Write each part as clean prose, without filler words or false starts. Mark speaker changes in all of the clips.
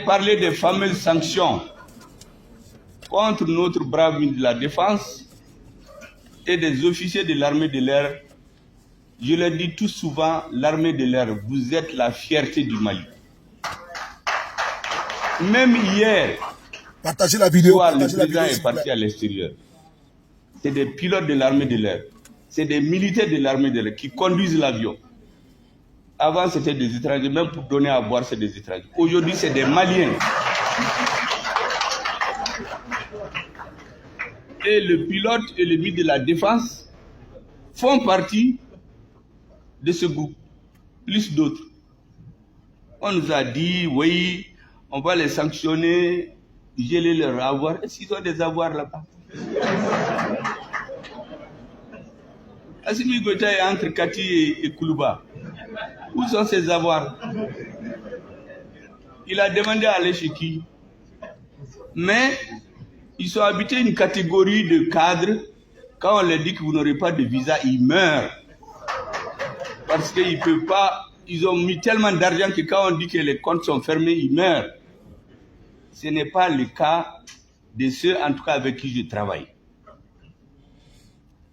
Speaker 1: parler des fameuses sanctions contre notre brave ministre de la Défense et des officiers de l'armée de l'air. Je le dis tout souvent, l'armée de l'air, vous êtes la fierté du Mali. Même hier,
Speaker 2: partagez la vidéo,
Speaker 1: le président est parti à l'extérieur. C'est des pilotes de l'armée de l'air. C'est des militaires de l'armée de l'air qui conduisent l'avion. Avant, c'était des étrangers. Même pour donner à boire, c'est des étrangers. Aujourd'hui, c'est des Maliens. Et le pilote et le ministre de la Défense font partie de ce groupe, plus d'autres. On nous a dit, oui, on va les sanctionner, geler leurs avoirs. Est-ce qu'ils ont des avoirs là-bas? Assimi Goïta est entre Kati et Koulouba. Où sont ses avoirs? Il a demandé à aller chez qui? Mais ils sont habités une catégorie de cadres. Quand on leur dit que vous n'aurez pas de visa, ils meurent. Parce qu'ils ne peuvent pas. Ils ont mis tellement d'argent que quand on dit que les comptes sont fermés, ils meurent. Ce n'est pas le cas de ceux, en tout cas, avec qui je travaille.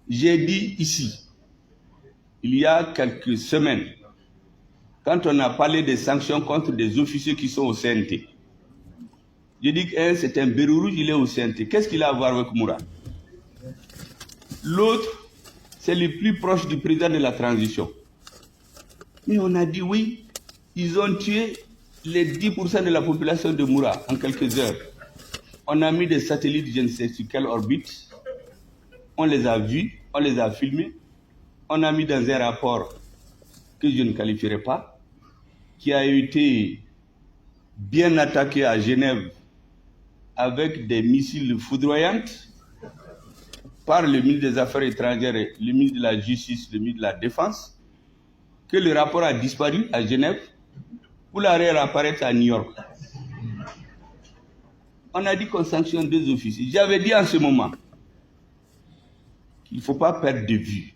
Speaker 1: J'ai dit ici, il y a quelques semaines, quand on a parlé des sanctions contre des officiers qui sont au CNT, j'ai dit qu'un, c'est un Bérou Rouge, il est au CNT. Qu'est-ce qu'il a à voir avec Moura? L'autre, c'est le plus proche du président de la transition. Mais on a dit oui, ils ont tué les 10% de la population de Moura en quelques heures. On a mis des satellites, je ne sais sur quelle orbite. On les a vus, on les a filmés. On a mis dans un rapport que je ne qualifierai pas, qui a été bien attaqué à Genève avec des missiles foudroyants par le ministre des Affaires étrangères, le ministre de la Justice, le ministre de la Défense, que le rapport a disparu à Genève pour la réapparaître à New York. On a dit qu'on sanctionne deux officiers. J'avais dit en ce moment qu'il ne faut pas perdre de vue.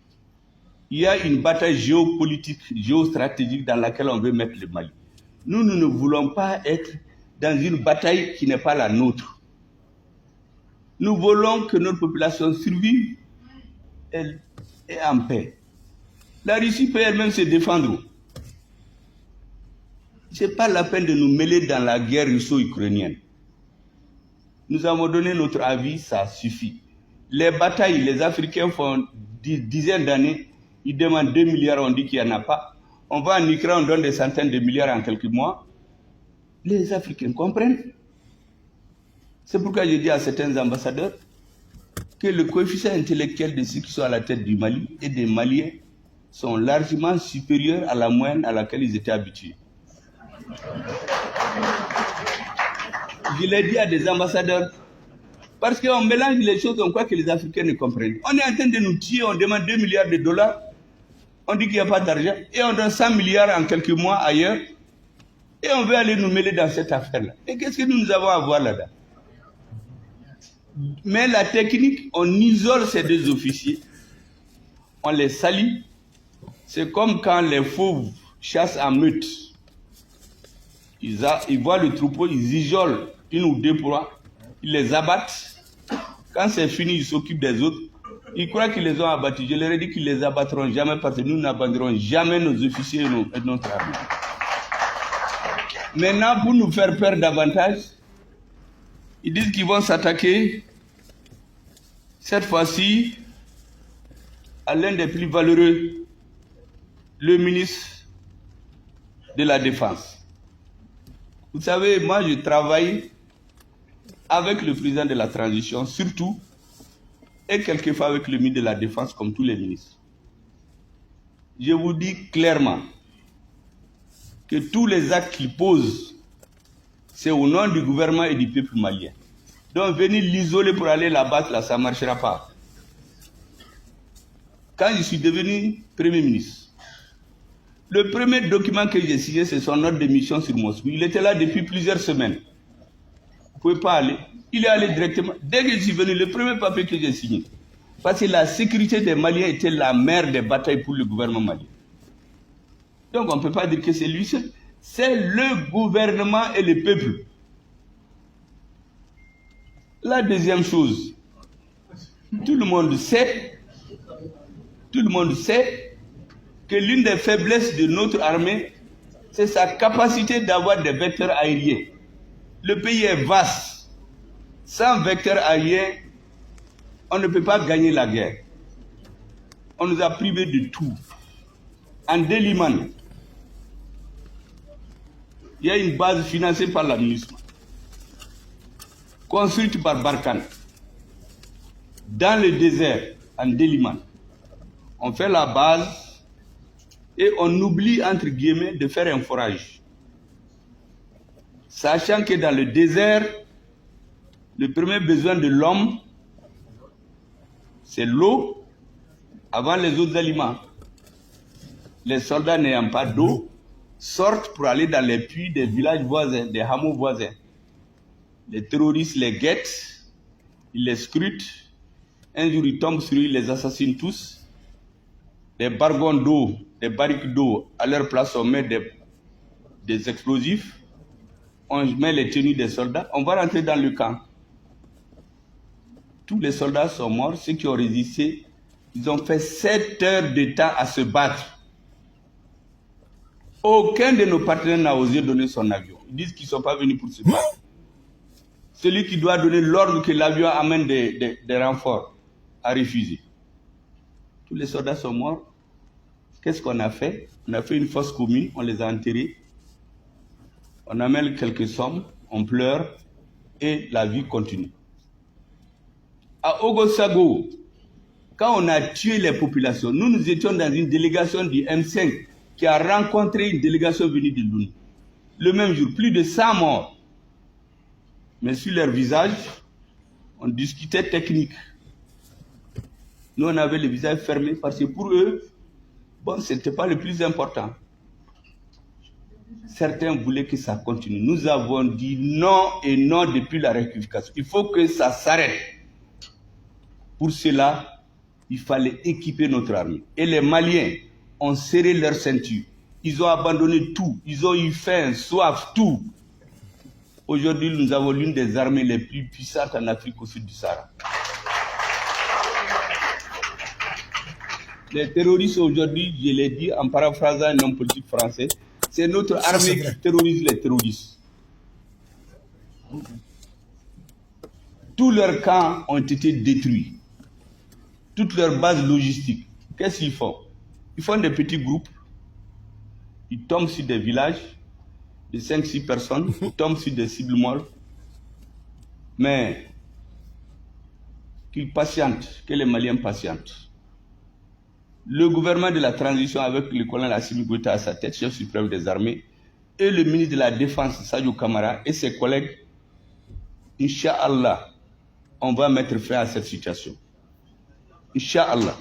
Speaker 1: Il y a une bataille géopolitique, géostratégique dans laquelle on veut mettre le Mali. Nous ne voulons pas être dans une bataille qui n'est pas la nôtre. Nous voulons que notre population survive et en paix. La Russie peut elle-même se défendre. Ce n'est pas la peine de nous mêler dans la guerre russo-ukrainienne. Nous avons donné notre avis, ça suffit. Les batailles, les Africains font des dizaines d'années, ils demandent 2 milliards, on dit qu'il n'y en a pas. On va en Ukraine, on donne des centaines de milliards en quelques mois. Les Africains comprennent. C'est pourquoi je dis à certains ambassadeurs que le coefficient intellectuel de ceux qui sont à la tête du Mali et des Maliens sont largement supérieurs à la moyenne à laquelle ils étaient habitués. Je l'ai dit à des ambassadeurs, parce qu'on mélange les choses, on croit que les Africains ne comprennent. On est en train de nous tuer, on demande 2 milliards de dollars, on dit qu'il n'y a pas d'argent, et on donne 100 milliards en quelques mois ailleurs, et on veut aller nous mêler dans cette affaire-là. Et qu'est-ce que nous avons à voir là-dedans? Mais la technique, on isole ces deux officiers, on les salit. C'est comme quand les fauves chassent en meute. Ils voient le troupeau, ils isolent une ou deux proies, ils les abattent. Quand c'est fini, ils s'occupent des autres. Ils croient qu'ils les ont abattus. Je leur ai dit qu'ils ne les abattront jamais parce que nous n'abandonnerons jamais nos officiers et notre armée. Maintenant, pour nous faire peur davantage, ils disent qu'ils vont s'attaquer, cette fois-ci, à l'un des plus valeureux, le ministre de la Défense. Vous savez, moi je travaille avec le président de la transition, surtout, et quelquefois avec le ministre de la Défense, comme tous les ministres. Je vous dis clairement que tous les actes qu'ils posent, c'est au nom du gouvernement et du peuple malien. Donc venir l'isoler pour aller là-bas, là, ça ne marchera pas. Quand je suis devenu Premier ministre, le premier document que j'ai signé, c'est son ordre de mission sur Moscou. Il était là depuis plusieurs semaines. Vous ne pouvez pas aller. Il est allé directement. Dès que je suis venu, le premier papier que j'ai signé, parce que la sécurité des Maliens était la mère des batailles pour le gouvernement malien. Donc on ne peut pas dire que c'est lui seul. c'est le gouvernement et le peuple. La deuxième chose, tout le monde sait que l'une des faiblesses de notre armée, c'est sa capacité d'avoir des vecteurs aériens. Le pays est vaste. Sans vecteurs aériens, on ne peut pas gagner la guerre. On nous a privés de tout. En Délimane, il y a une base financée par la MINUSMA, construite par Barkhane, dans le désert, en Délimane. On fait la base et on oublie, entre guillemets, de faire un forage. Sachant que dans le désert, le premier besoin de l'homme, c'est l'eau avant les autres aliments. Les soldats n'ayant pas d'eau sortent pour aller dans les puits des villages voisins, des hameaux voisins. Les terroristes les guettent, ils les scrutent. Un jour, ils tombent sur eux, ils les assassinent tous. Des bargons d'eau, des barriques d'eau, à leur place, on met des explosifs. On met les tenues des soldats. On va rentrer dans le camp. Tous les soldats sont morts. Ceux qui ont résisté, ils ont fait 7 heures de temps à se battre. Aucun de nos partenaires n'a osé donner son avion. Ils disent qu'ils ne sont pas venus pour se battre. Celui qui doit donner l'ordre que l'avion amène des renforts a refusé. Tous les soldats sont morts. Qu'est-ce qu'on a fait? On a fait une fosse commune, on les a enterrés. On amène quelques sommes, on pleure et la vie continue. À Ogosago, quand on a tué les populations, nous étions dans une délégation du M5 qui a rencontré une délégation venue de Lune. Le même jour, plus de 100 morts. Mais sur leur visage, on discutait technique. Nous, on avait le visage fermé parce que pour eux, bon, ce n'était pas le plus important. Certains voulaient que ça continue. Nous avons dit non et non depuis la rectification. Il faut que ça s'arrête. Pour cela, il fallait équiper notre armée. Et les Maliens ont serré leur ceinture. Ils ont abandonné tout. Ils ont eu faim, soif, tout. Aujourd'hui, nous avons l'une des armées les plus puissantes en Afrique au sud du Sahara. Les terroristes aujourd'hui, je l'ai dit en paraphrasant un homme politique français, c'est notre armée qui terrorise les terroristes. Tous leurs camps ont été détruits. Toutes leurs bases logistiques. Qu'est-ce qu'ils font? Ils font des petits groupes. Ils tombent sur des villages de 5-6 personnes. Ils tombent sur des cibles molles. Mais qu'ils patientent, que les Maliens patientent. Le gouvernement de la transition avec le colonel Assimi Goïta à sa tête, chef suprême des armées, et le ministre de la Défense, Sadio Kamara, et ses collègues, Inch'Allah, on va mettre fin à cette situation. Inch'Allah.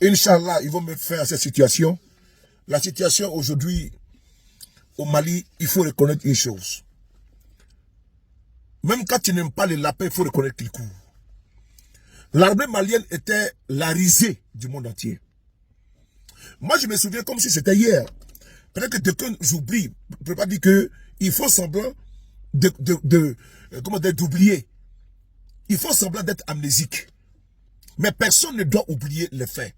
Speaker 2: Inch'Allah, ils vont mettre fin à cette situation. La situation aujourd'hui au Mali, il faut reconnaître une chose. Même quand tu n'aimes pas les lapins, il faut reconnaître qu'ils courent. L'armée malienne était la risée du monde entier. Moi, je me souviens comme si c'était hier. Peut-être que quelqu'un j'oublie. Je ne peux pas dire qu'il faut semblant d'oublier. Il faut semblant d'être amnésique. Mais personne ne doit oublier les faits.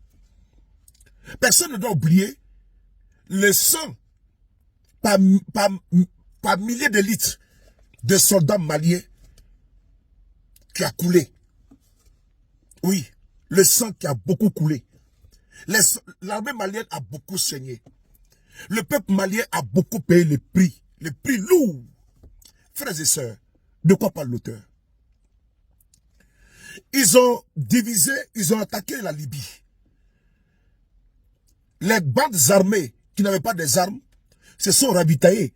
Speaker 2: Personne ne doit oublier le sang par milliers de litres de soldats maliens qui a coulé. Oui, le sang qui a beaucoup coulé. L'armée malienne a beaucoup saigné. Le peuple malien a beaucoup payé le prix lourd. Frères et sœurs, de quoi parle l'auteur? Ils ont divisé, ils ont attaqué la Libye. Les bandes armées qui n'avaient pas des armes se sont ravitaillées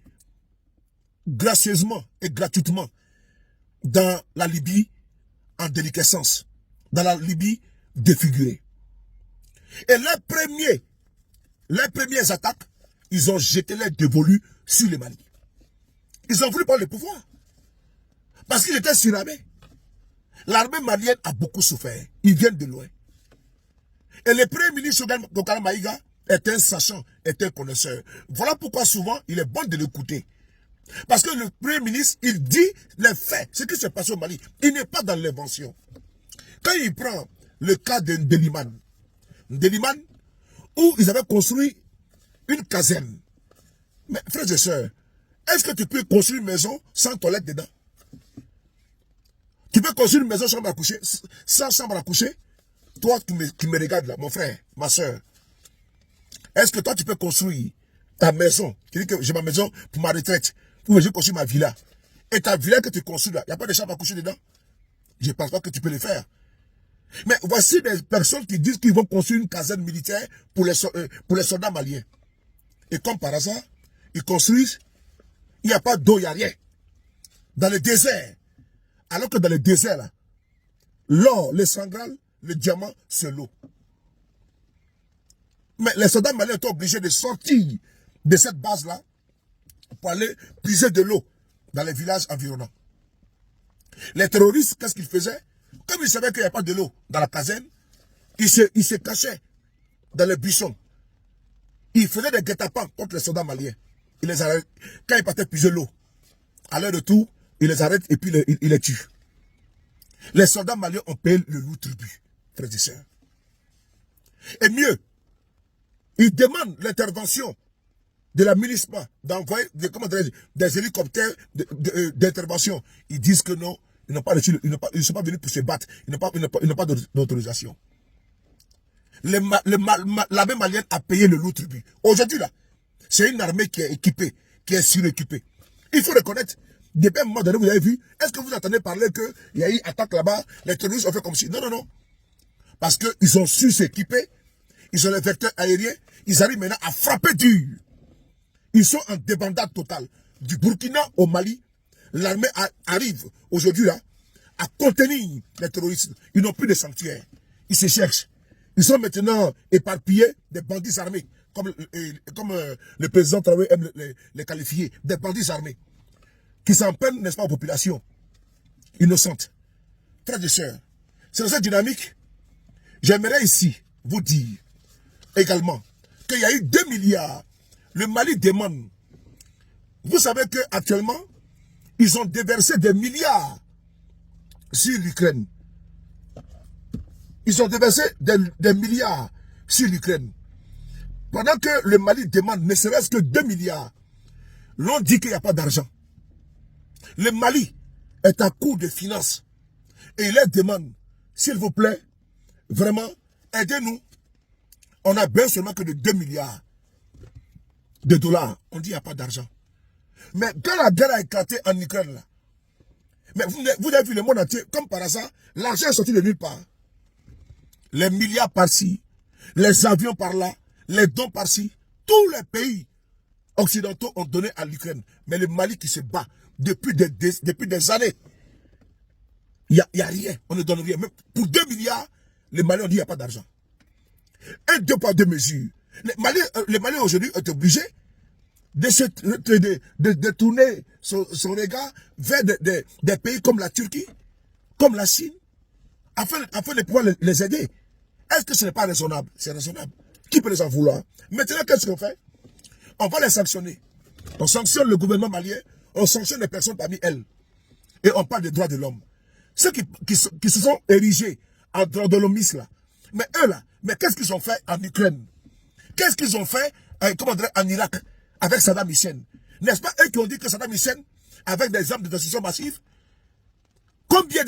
Speaker 2: gracieusement et gratuitement dans la Libye en déliquescence, dans la Libye défigurée. Et les premières attaques, ils ont jeté les dévolus sur le Mali. Ils ont voulu prendre le pouvoir parce qu'ils étaient surarmés. L'armée malienne a beaucoup souffert. Ils viennent de loin. Et le premier ministre Kokana Maïga est un sachant, est un connaisseur. Voilà pourquoi souvent, il est bon de l'écouter. Parce que le premier ministre, il dit les faits, ce qui se passe au Mali. Il n'est pas dans l'invention. Quand il prend le cas de Ndeliman, où ils avaient construit une caserne. Mais frères et sœurs, est-ce que tu peux construire une maison sans toilette dedans? Tu peux construire une maison sans chambre à coucher? Toi qui me regardes là, mon frère, ma soeur. Est-ce que toi tu peux construire ta maison? Tu dis que j'ai ma maison pour ma retraite. Ou j'ai construit ma villa. Et ta villa que tu construis là, il n'y a pas de chambre à coucher dedans? Je ne pense pas que tu peux le faire. Mais voici des personnes qui disent qu'ils vont construire une caserne militaire pour les soldats maliens. Et comme par hasard, ils construisent, il n'y a pas d'eau, il n'y a rien. Dans le désert. Alors que dans le désert, là, l'or, le sangral, le diamant, c'est l'eau. Mais les soldats maliens étaient obligés de sortir de cette base-là pour aller puiser de l'eau dans les villages environnants. Les terroristes, qu'est-ce qu'ils faisaient? Comme ils savaient qu'il n'y a pas de l'eau dans la caserne, ils se cachaient dans les buissons. Ils faisaient des guet-apens contre les soldats maliens. Ils les arrêtent. Quand ils partaient puiser l'eau, à leur retour, ils les arrêtent et puis ils les tuent. Les soldats maliens ont payé le lourd tribut, frères et sœurs. Et mieux, ils demandent l'intervention de la MINUSMA d'envoyer des hélicoptères d'intervention. Ils disent que non, ils ne sont pas venus pour se battre. Ils n'ont pas d'autorisation. L'armée malienne a payé le lourd tribut. Aujourd'hui, là, c'est une armée qui est équipée, qui est suréquipée. Il faut reconnaître, depuis un moment donné, vous avez vu, est-ce que vous entendez parler qu'il y a eu attaque là-bas, les terroristes ont fait comme si. Non, non, non. Parce qu'ils ont su s'équiper, ils ont les vecteurs aériens, ils arrivent maintenant à frapper dur. Ils sont en débandade totale. Du Burkina au Mali, l'armée arrive aujourd'hui là à contenir les terroristes. Ils n'ont plus de sanctuaire. Ils se cherchent. Ils sont maintenant éparpillés des bandits armés, comme le président Traoré aime les qualifier, des bandits armés, qui s'en prennent, n'est-ce pas, aux populations innocentes. Frères et sœurs, c'est dans cette dynamique, j'aimerais ici vous dire également qu'il y a eu 2 milliards. Le Mali demande. Vous savez qu'actuellement, ils ont déversé des milliards sur l'Ukraine. Ils ont déversé des milliards sur l'Ukraine. Pendant que le Mali demande ne serait-ce que 2 milliards, l'on dit qu'il n'y a pas d'argent. Le Mali est à court de finances. Et il leur demande, s'il vous plaît, vraiment, aidez-nous. On a besoin seulement que de 2 milliards de dollars. On dit qu'il n'y a pas d'argent. Mais quand la guerre a éclaté en Ukraine, là, mais vous avez vu le monde entier, comme par hasard, l'argent est sorti de nulle part. Les milliards par-ci, les avions par-là, les dons par-ci, tous les pays occidentaux ont donné à l'Ukraine. Mais le Mali qui se bat depuis des années, il n'y a rien, on ne donne rien. Même pour 2 milliards, les Maliens ont dit qu'il n'y a pas d'argent. Un 2 par 2 mesures. Les Maliens aujourd'hui est obligé de tourner son regard vers des pays comme la Turquie, comme la Chine, afin de pouvoir les aider. Est-ce que ce n'est pas raisonnable? C'est raisonnable. Qui peut les en vouloir? Maintenant, qu'est-ce qu'on fait? On va les sanctionner. On sanctionne le gouvernement malien, on sanctionne les personnes parmi elles. Et on parle des droits de l'homme. Ceux qui se sont érigés en droits de l'homme là. Mais eux là, mais qu'est-ce qu'ils ont fait en Ukraine? Qu'est-ce qu'ils ont fait en Irak avec Saddam Hussein? N'est-ce pas eux qui ont dit que Saddam Hussein, avec des armes de destruction massive, combien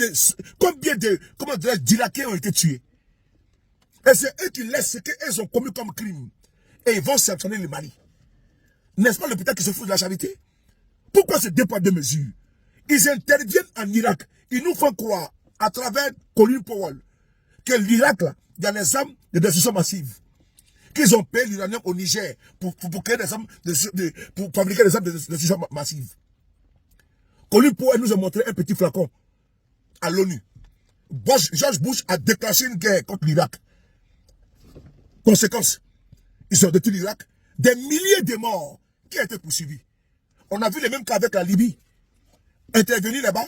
Speaker 2: d'Irakiens ont été tués? Et c'est eux qui laissent ce qu'ils ont commis comme crime. Et ils vont sanctionner le Mali. N'est-ce pas l'hôpital qui se fout de la charité? Pourquoi ces 2 poids 2 mesures? Ils interviennent en Irak. Ils nous font croire, à travers Colin Powell, que l'Irak, là, il y a les armes de destruction massive. Qu'ils ont payé l'uranium au Niger pour créer des armes pour fabriquer des armes de destruction massive. Colin Powell nous a montré un petit flacon à l'ONU. George Bush a déclenché une guerre contre l'Irak. Conséquence, ils ont détruit l'Irak. Des milliers de morts qui ont été poursuivis. On a vu les mêmes cas avec la Libye. Intervenir là-bas,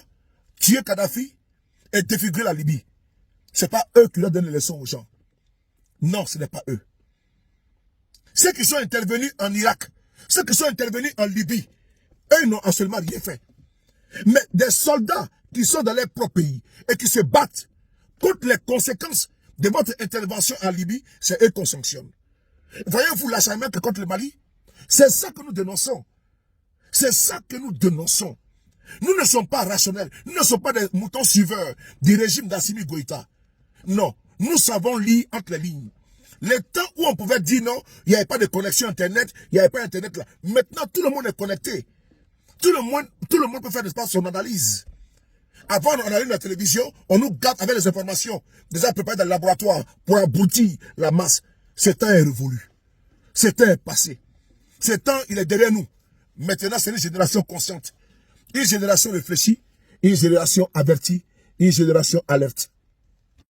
Speaker 2: tuer Kadhafi et défigurer la Libye. Ce n'est pas eux qui leur donnent les leçons aux gens. Non, ce n'est pas eux. Ceux qui sont intervenus en Irak, ceux qui sont intervenus en Libye, eux n'ont absolument rien fait. Mais des soldats qui sont dans leur propre pays et qui se battent contre les conséquences de votre intervention en Libye, c'est eux qu'on sanctionne. Voyez-vous l'acharnement que contre le Mali? C'est ça que nous dénonçons. C'est ça que nous dénonçons. Nous ne sommes pas rationnels. Nous ne sommes pas des moutons suiveurs du régime d'Assimi Goïta. Non, nous savons lire entre les lignes. Les temps où on pouvait dire non, il n'y avait pas de connexion Internet, il n'y avait pas Internet là. Maintenant, tout le monde est connecté. Tout le monde peut faire son analyse. Avant, on allume la télévision, on nous gâte avec les informations déjà préparées dans le laboratoire pour abrutir la masse. Ce temps est révolu. Ce temps est passé. Ce temps, il est derrière nous. Maintenant, c'est une génération consciente. Une génération réfléchie, une génération avertie, une génération alerte.